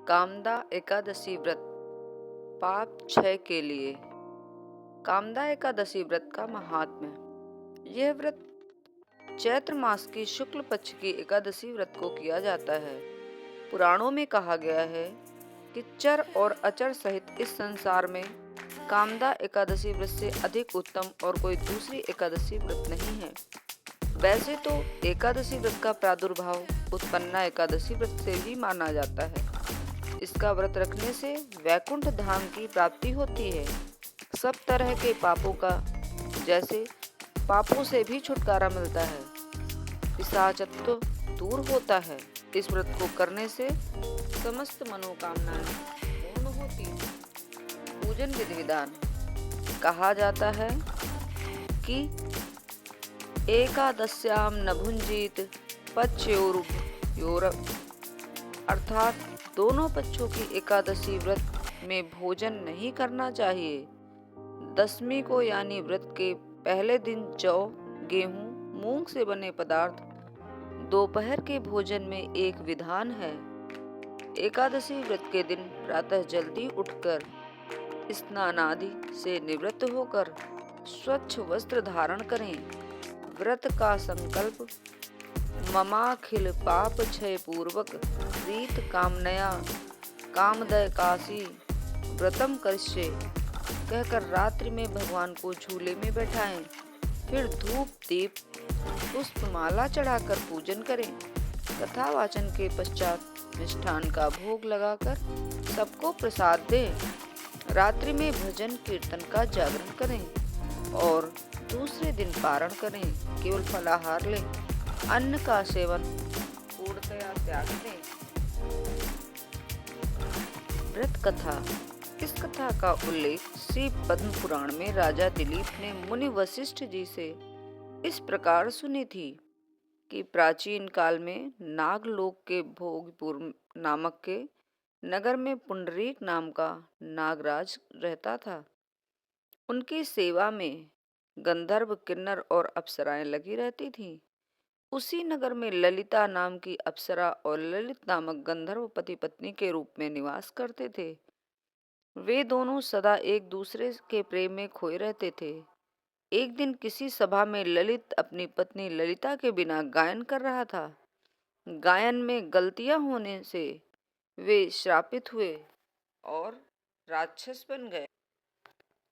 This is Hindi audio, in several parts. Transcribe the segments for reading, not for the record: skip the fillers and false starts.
कामदा एकादशी व्रत पाप क्षय के लिए। कामदा एकादशी व्रत का महात्म्य। यह व्रत चैत्र मास की शुक्ल पक्ष की एकादशी व्रत को किया जाता है। पुराणों में कहा गया है कि चर और अचर सहित इस संसार में कामदा एकादशी व्रत से अधिक उत्तम और कोई दूसरी एकादशी व्रत नहीं है। वैसे तो एकादशी व्रत का प्रादुर्भाव उत्पन्ना एकादशी व्रत से भी माना जाता है। इसका व्रत रखने से वैकुंठ धाम की प्राप्ति होती है। सब तरह के पापों का जैसे पापों से भी छुटकारा मिलता है, पिशाचत्व दूर होता है। इस व्रत को करने से समस्त मनोकामनाएं पूर्ण होती हैं। पूजन विधि विधान। कहा जाता है कि एकादश्याम न भुंजीत पक्षयोर, अर्थात दोनों पक्षों की एकादशी व्रत में भोजन नहीं करना चाहिए। दशमी को यानी व्रत के पहले दिन जौ, गेहूं, मूंग से बने पदार्थ दोपहर के भोजन में एक विधान है। एकादशी व्रत के दिन प्रातः जल्दी उठकर स्नान आदि से निवृत्त होकर स्वच्छ वस्त्र धारण करें। व्रत का संकल्प ममाखिल पाप क्षय पूर्वक रीत कामनया कामदय काशी व्रतम करिष्ये कहकर रात्रि में भगवान को झूले में बैठाएं। फिर धूप दीप पुष्पमाला चढ़ाकर पूजन करें। कथा वाचन के पश्चात मिष्ठान का भोग लगाकर सबको प्रसाद दें। रात्रि में भजन कीर्तन का जागरण करें और दूसरे दिन पारण करें। केवल फलाहार लें, अन्न का सेवन पूर्णतया त्याग दें। व्रत कथा। इस कथा का उल्लेख श्री पद्म पुराण में राजा दिलीप ने मुनि वशिष्ठ जी से इस प्रकार सुनी थी कि प्राचीन काल में नागलोक के भोगपुर नामक के नगर में पुंडरीक नाम का नागराज रहता था। उनकी सेवा में गंधर्व, किन्नर और अप्सराएं लगी रहती थीं। उसी नगर में ललिता नाम की अप्सरा और ललित नामक गंधर्व पति पत्नी के रूप में निवास करते थे। वे दोनों सदा एक दूसरे के प्रेम में खोए रहते थे। एक दिन किसी सभा में ललित अपनी पत्नी ललिता के बिना गायन कर रहा था। गायन में गलतियां होने से वे श्रापित हुए और राक्षस बन गए।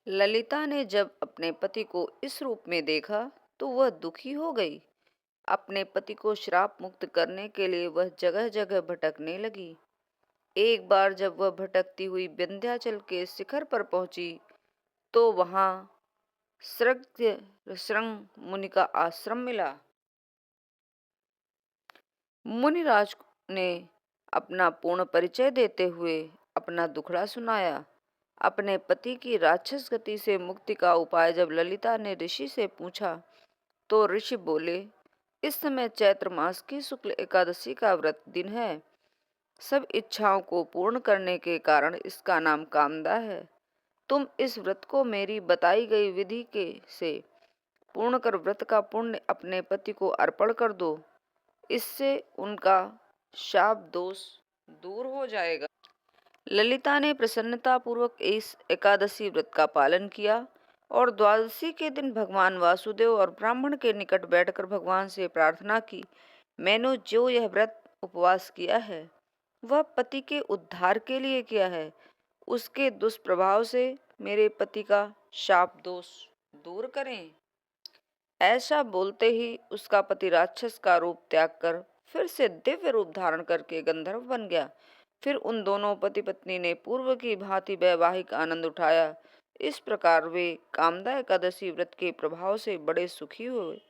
ललिता ने जब अपने पति को इस रूप में देखा तो वह दुखी हो गई। अपने पति को श्राप मुक्त करने के लिए वह जगह जगह भटकने लगी। एक बार जब वह भटकती हुई विंध्याचल के शिखर पर पहुंची तो वहां सृंग मुनि का आश्रम मिला। मुनिराज ने अपना पूर्ण परिचय देते हुए अपना दुखड़ा सुनाया। अपने पति की राक्षस गति से मुक्ति का उपाय जब ललिता ने ऋषि से पूछा तो ऋषि बोले, इस समय चैत्र मास की शुक्ल एकादशी का व्रत दिन है। सब इच्छाओं को पूर्ण करने के कारण इसका नाम कामदा है। तुम इस व्रत को मेरी बताई गई विधि के से पूर्ण कर व्रत का पुण्य अपने पति को अर्पण कर दो। इससे उनका शाप दोष दूर हो जाएगा। ललिता ने प्रसन्नता पूर्वक इस एकादशी व्रत का पालन किया और द्वादशी के दिन भगवान वासुदेव और ब्राह्मण के निकट बैठकर भगवान से प्रार्थना की, मैंने जो यह व्रत उपवास किया है वह पति के उद्धार के लिए किया है। उसके दुष्प्रभाव से मेरे पति का शाप दोष दूर करें। ऐसा बोलते ही उसका पति राक्षस का रूप त्याग कर फिर से दिव्य रूप धारण करके गंधर्व बन गया। फिर उन दोनों पति पत्नी ने पूर्व की भांति वैवाहिक आनंद उठाया। इस प्रकार वे कामदा एकादशी व्रत के प्रभाव से बड़े सुखी हुए।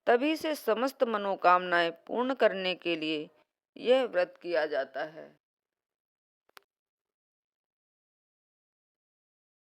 तभी से समस्त मनोकामनाएं पूर्ण करने के लिए यह व्रत किया जाता है।